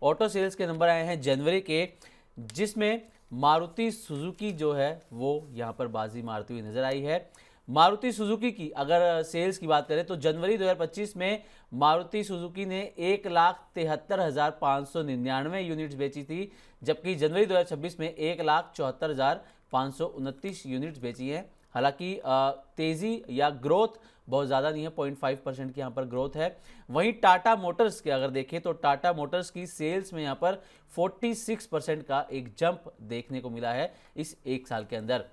Auto sales के number आए हैं जनवरी के, जिसमें मारुति सुजुकी जो है वो यहाँ पर बाजी मारती हुई नजर आई है। मारुति सुजुकी की अगर सेल्स की बात करें तो जनवरी 2025 में मारुति सुजुकी ने 1,73,599 यूनिट्स बेची थी, जबकि जनवरी 2026 में 1,74,529 यूनिट्स बेची हैं। हालांकि तेज़ी या ग्रोथ बहुत ज़्यादा नहीं है, 0.5% की यहाँ पर ग्रोथ है। वहीं टाटा मोटर्स के अगर देखें तो टाटा मोटर्स की सेल्स में यहाँ पर 46% का एक जंप देखने को मिला है इस एक साल के अंदर।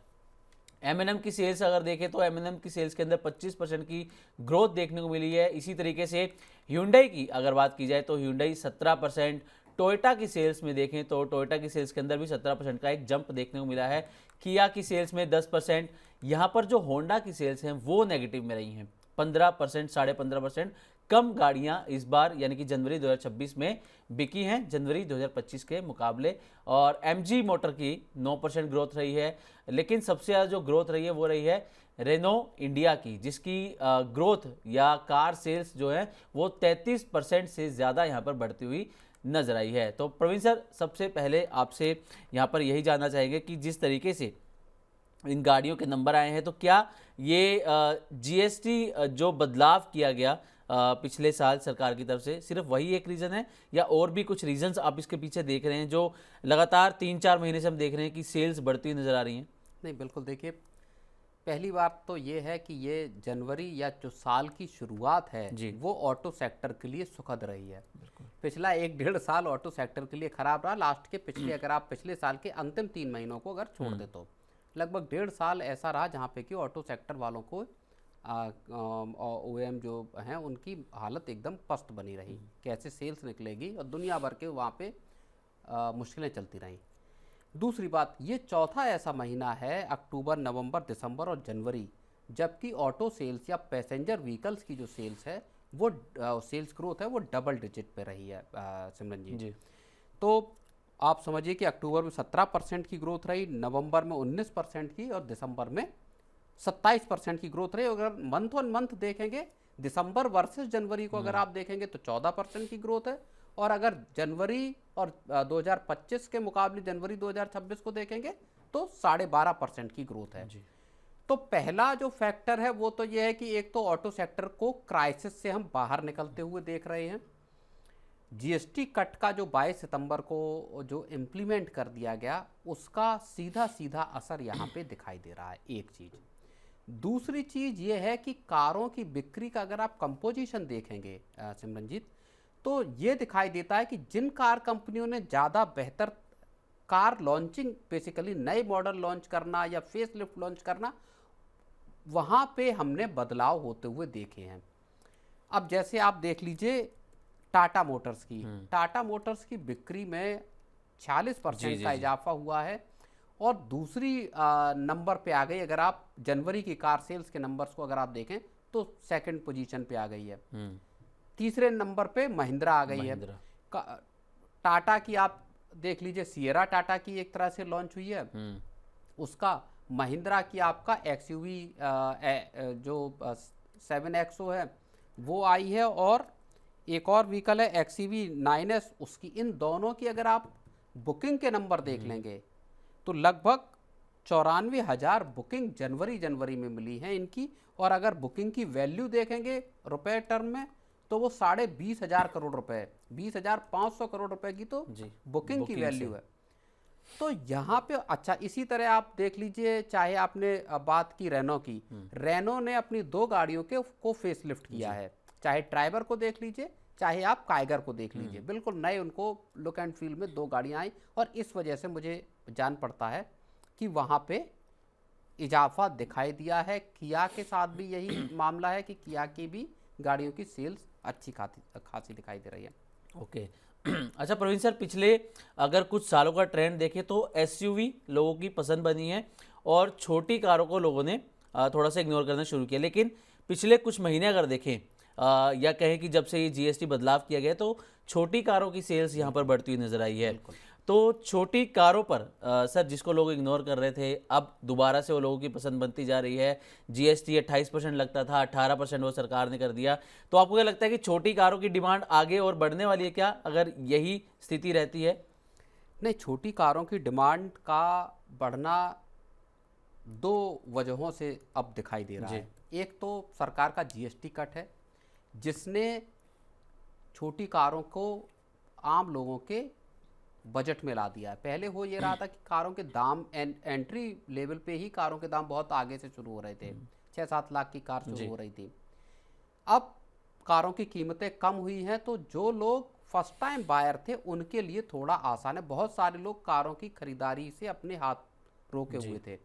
M&M की सेल्स अगर देखें तो M&M की सेल्स के अंदर 25% की ग्रोथ देखने को मिली है। इसी तरीके से Hyundai की अगर बात की जाए तो Hyundai 17%, टोयोटा की सेल्स में देखें तो टोयोटा की सेल्स के अंदर भी 17% का एक जंप देखने को मिला है। किया की सेल्स में 10%। यहाँ पर जो होंडा की सेल्स हैं वो नेगेटिव में रही हैं, 15%, 15.5% कम गाड़ियाँ इस बार यानी कि जनवरी 2026 में बिकी हैं जनवरी 2025 के मुकाबले। और MG मोटर की 9% ग्रोथ रही है, लेकिन सबसे ज़्यादा जो ग्रोथ रही है वो रही है रेनो इंडिया की, जिसकी ग्रोथ या कार सेल्स जो है वो 33% से ज़्यादा यहाँ पर बढ़ती हुई नजर आई है। तो प्रवीण सर, सबसे पहले आपसे यहाँ पर यही जानना चाहेंगे कि जिस तरीके से इन गाड़ियों के नंबर आए हैं तो क्या ये GST जो बदलाव किया गया पिछले साल सरकार की तरफ से, सिर्फ वही एक रीज़न है या और भी कुछ रीजंस आप इसके पीछे देख रहे हैं जो लगातार 3-4 महीने से हम देख रहे हैं कि सेल्स बढ़ती हुई नजर आ रही हैं? नहीं, बिल्कुल। देखिए, पहली बात तो ये है कि ये जनवरी या जो साल की शुरुआत है जी। वो ऑटो सेक्टर के लिए सुखद रही है। पिछला 1-1.5 साल ऑटो सेक्टर के लिए खराब रहा। लास्ट के पिछले अगर आप पिछले साल के अंतिम 3 महीनों को अगर छोड़ दे तो लगभग 1.5 साल ऐसा रहा जहाँ पे कि ऑटो सेक्टर वालों को OEM जो हैं उनकी हालत एकदम पस्त बनी रही। कैसे सेल्स निकलेगी, और दुनिया भर के वहाँ पे मुश्किलें चलती रहीं। दूसरी बात, ये चौथा ऐसा महीना है अक्टूबर, नवंबर, दिसंबर और जनवरी जबकि ऑटो सेल्स या पैसेंजर व्हीकल्स की जो सेल्स है वो सेल्स ग्रोथ है वो डबल डिजिट पे रही है सिमरन जी। तो आप समझिए कि अक्टूबर में 17% की ग्रोथ रही, नवंबर में 19% की और दिसंबर में 27% की ग्रोथ रही। अगर मंथ ऑन मंथ देखेंगे, दिसंबर वर्सेस जनवरी को अगर आप देखेंगे तो 14% की ग्रोथ है, और अगर जनवरी और 2025 के मुकाबले जनवरी 2026 को देखेंगे तो 12.5% की ग्रोथ है। तो पहला जो फैक्टर है वो तो ये है कि एक तो ऑटो सेक्टर को क्राइसिस से हम बाहर निकलते हुए देख रहे हैं। GST कट का जो 22 सितंबर को जो इम्प्लीमेंट कर दिया गया उसका सीधा सीधा असर यहाँ पे दिखाई दे रहा है, एक चीज़। दूसरी चीज़ ये है कि कारों की बिक्री का अगर आप कंपोजिशन देखेंगे सिमरनजीत, तो ये दिखाई देता है कि जिन कार कंपनियों ने ज़्यादा बेहतर कार लॉन्चिंग, बेसिकली नए मॉडल लॉन्च करना या फेस लिफ्ट लॉन्च करना, वहाँ पे हमने बदलाव होते हुए देखे हैं। अब जैसे आप देख लीजिए टाटा मोटर्स की बिक्री में 46% का इजाफा हुआ है, और दूसरी नंबर पे आ गई। अगर आप जनवरी की कार सेल्स के नंबर्स को अगर आप देखें तो सेकंड पोजीशन पे आ गई है। तीसरे नंबर पे महिंद्रा आ गई है। टाटा की आप देख लीजिए, सियरा टाटा की एक तरह से लॉन्च हुई है, उसका महिंद्रा की आपका XUV जो 7XO है वो आई है, और एक और व्हीकल है XUV 9S, उसकी। इन दोनों की अगर आप बुकिंग के नंबर देख लेंगे तो लगभग 94,000 बुकिंग जनवरी में मिली है इनकी, और अगर बुकिंग की वैल्यू देखेंगे रुपए टर्म में तो वो 20,500 करोड़ रुपए, 20,500 करोड़ रुपए की तो बुकिंग की वैल्यू है। तो यहाँ पे अच्छा, इसी तरह आप देख लीजिए, चाहे आपने बात की रेनो की, रेनो ने अपनी 2 गाड़ियों को फेस लिफ्ट किया है। चाहे ड्राइवर को देख लीजिए, चाहे आप काइगर को देख लीजिए, बिल्कुल नए उनको लुक एंड फील में 2 गाड़ियाँ आई, और इस वजह से मुझे जान पड़ता है कि वहाँ पे इजाफा दिखाई दिया है। किया के साथ भी यही मामला है कि किया की भी गाड़ियों की सेल्स अच्छी खासी दिखाई दे रही है। ओके। अच्छा प्रवीण सर, पिछले अगर कुछ सालों का ट्रेंड देखें तो SUV लोगों की पसंद बनी है और छोटी कारों को लोगों ने थोड़ा सा इग्नोर करना शुरू किया, लेकिन पिछले कुछ महीने अगर देखें या कहें कि जब से ये GST बदलाव किया गया तो छोटी कारों की सेल्स यहाँ पर बढ़ती हुई नजर आई है। तो छोटी कारों पर सर जिसको लोग इग्नोर कर रहे थे, अब दोबारा से वो लोगों की पसंद बनती जा रही है। जीएसटी 28% लगता था, 18% वो सरकार ने कर दिया। तो आपको क्या लगता है कि छोटी कारों की डिमांड आगे और बढ़ने वाली है क्या, अगर यही स्थिति रहती है? नहीं, छोटी कारों की डिमांड का बढ़ना दो वजहों से अब दिखाई दे रहा जी। है। एक तो सरकार का जीएसटी कट है, जिसने छोटी कारों को आम लोगों के बजट में ला दिया है। पहले हो ये रहा था कि कारों के दाम एंट्री लेवल पे ही कारों के दाम बहुत आगे से शुरू हो रहे थे, 6-7 लाख की कार शुरू हो रही थी। अब कारों की कीमतें कम हुई हैं, तो जो लोग फर्स्ट टाइम बायर थे उनके लिए थोड़ा आसान है। बहुत सारे लोग कारों की खरीदारी से अपने हाथ रोके हुए थे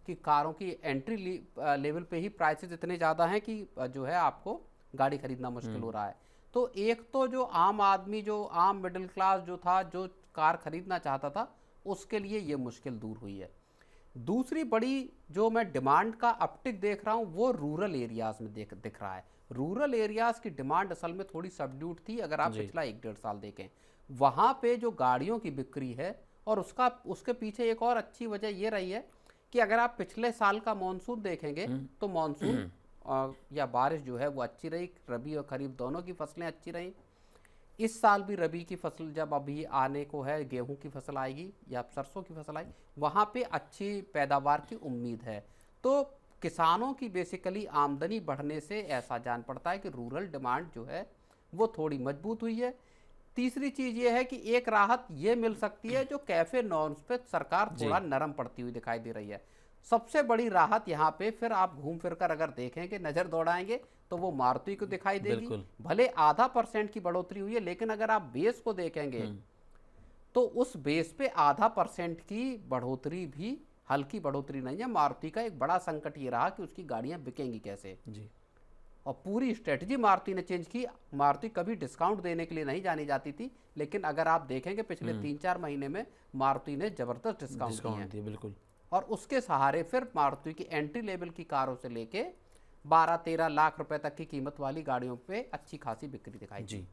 कि कारों की एंट्री लेवल पे ही प्राइसेस इतने ज़्यादा हैं कि जो है आपको गाड़ी खरीदना मुश्किल हो रहा है। तो एक तो जो आम आदमी, जो आम मिडिल क्लास जो था, जो कार खरीदना चाहता था, उसके लिए ये मुश्किल दूर हुई है। दूसरी बड़ी जो मैं डिमांड का अपटिक देख रहा हूँ वो रूरल एरियाज़ में दिख रहा है। रूरल एरियाज़ की डिमांड असल में थोड़ी सबड्यूट थी, अगर आप पिछला 1-1.5 साल देखें। वहाँ पे जो गाड़ियों की बिक्री है, और उसके पीछे एक और अच्छी वजह ये रही है कि अगर आप पिछले साल का मानसून देखेंगे तो मानसून या बारिश जो है वो अच्छी रही, रबी और खरीफ दोनों की फसलें अच्छी रहीं। इस साल भी रबी की फसल जब अभी आने को है, गेहूं की फसल आएगी या सरसों की फसल आएगी, वहाँ पे अच्छी पैदावार की उम्मीद है। तो किसानों की बेसिकली आमदनी बढ़ने से ऐसा जान पड़ता है कि रूरल डिमांड जो है वो थोड़ी मजबूत हुई है। तीसरी चीज़ ये है कि एक राहत ये मिल सकती है, जो कैफ़े नॉर्म्स पे सरकार थोड़ा नरम पड़ती हुई दिखाई दे रही है। सबसे बड़ी राहत यहाँ पे फिर आप घूम फिर कर अगर देखेंगे, नज़र दौड़ाएंगे, तो वो मारुति को दिखाई देगी। भले 0.5% की बढ़ोतरी हुई है, लेकिन अगर आप बेस को देखेंगे तो उस बेस पे 0.5% की बढ़ोतरी भी हल्की बढ़ोतरी नहीं है। मारुति का एक बड़ा संकट ये रहा कि उसकी गाड़ियाँ बिकेंगी कैसे जी। और पूरी स्ट्रेटजी मारुति ने चेंज की। मारुति कभी डिस्काउंट देने के लिए नहीं जानी जाती थी, लेकिन अगर आप देखेंगे पिछले 3-4 महीने में मारुति ने जबरदस्त डिस्काउंट दिए। बिल्कुल। और उसके सहारे फिर मारुति की एंट्री लेवल की कारों से लेके 12-13 लाख रुपए तक की कीमत वाली गाड़ियों पे अच्छी खासी बिक्री दिखाई जी।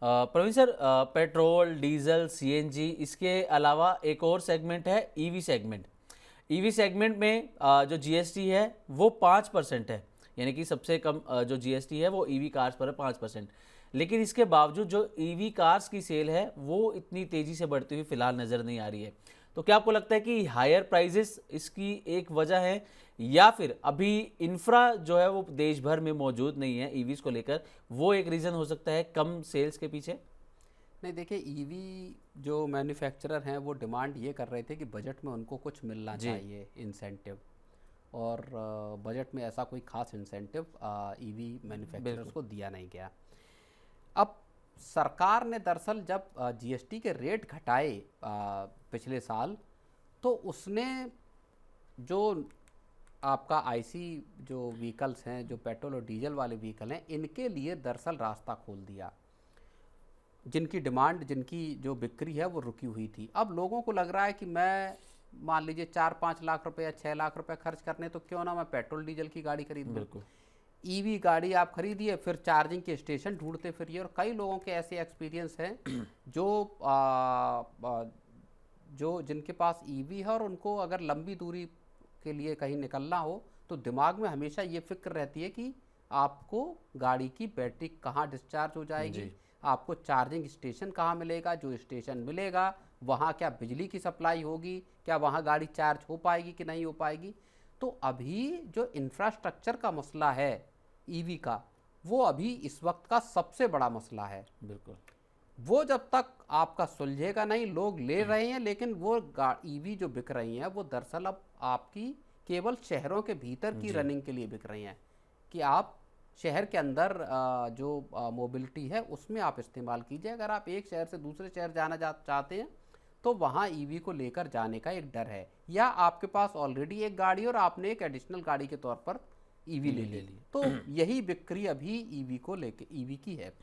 Praveen sir, petrol, diesel, CNG, इसके अलावा एक और सेगमेंट है ईवी सेगमेंट। ईवी सेगमेंट में जो जीएसटी है वो 5% है, यानी कि सबसे कम जो जीएसटी है वो ईवी कार्स पर है 5%। लेकिन इसके बावजूद जो ईवी कार्स की सेल है वो इतनी तेज़ी से बढ़ती हुई फिलहाल नज़र नहीं आ रही है। तो क्या आपको लगता है कि हायर प्राइजेस इसकी एक वजह है, या फिर अभी इंफ्रा जो है वो देश भर में मौजूद नहीं है ईवीज को लेकर, वो एक रीज़न हो सकता है कम सेल्स के पीछे? नहीं, देखिए, ईवी जो मैन्युफैक्चरर हैं वो डिमांड ये कर रहे थे कि बजट में उनको कुछ मिलना चाहिए इंसेंटिव, और बजट में ऐसा कोई खास इंसेंटिव ईवी मैन्युफैक्चरर्स को दिया नहीं गया। अब सरकार ने दरअसल जब जीएसटी के रेट घटाए पिछले साल, तो उसने जो आपका आईसी जो व्हीकल्स हैं, जो पेट्रोल और डीजल वाले व्हीकल हैं, इनके लिए दरअसल रास्ता खोल दिया। जिनकी डिमांड, जिनकी जो बिक्री है वो रुकी हुई थी। अब लोगों को लग रहा है कि मैं मान लीजिए 4-5 लाख रुपए या 6 लाख रुपए खर्च करने, तो क्यों ना मैं पेट्रोल डीजल की गाड़ी खरीद लूं। बिल्कुल। ईवी गाड़ी आप खरीदिए, फिर चार्जिंग के स्टेशन ढूंढते फिरिए। और कई लोगों के ऐसे एक्सपीरियंस हैं जो जिनके पास ईवी है, और उनको अगर लंबी दूरी के लिए कहीं निकलना हो तो दिमाग में हमेशा ये फिक्र रहती है कि आपको गाड़ी की बैटरी कहाँ डिस्चार्ज हो जाएगी, आपको चार्जिंग स्टेशन कहाँ मिलेगा, जो स्टेशन मिलेगा वहाँ क्या बिजली की सप्लाई होगी, क्या वहाँ गाड़ी चार्ज हो पाएगी कि नहीं हो पाएगी। तो अभी जो इंफ्रास्ट्रक्चर का मसला है ईवी का, वो अभी इस वक्त का सबसे बड़ा मसला है। बिल्कुल। वो जब तक आपका सुलझेगा नहीं, लोग ले रहे हैं, लेकिन वो ईवी जो बिक रही हैं वो दरअसल अब आपकी केवल शहरों के भीतर की रनिंग के लिए बिक रही हैं, कि आप शहर के अंदर जो मोबिलिटी है उसमें आप इस्तेमाल कीजिए। अगर आप एक शहर से दूसरे शहर जाना चाहते हैं तो वहाँ ईवी को लेकर जाने का एक डर है, या आपके पास ऑलरेडी एक गाड़ी और आपने एक एडिशनल गाड़ी के तौर पर ईवी ले ली। तो यही बिक्री अभी ईवी को लेके ईवी की है।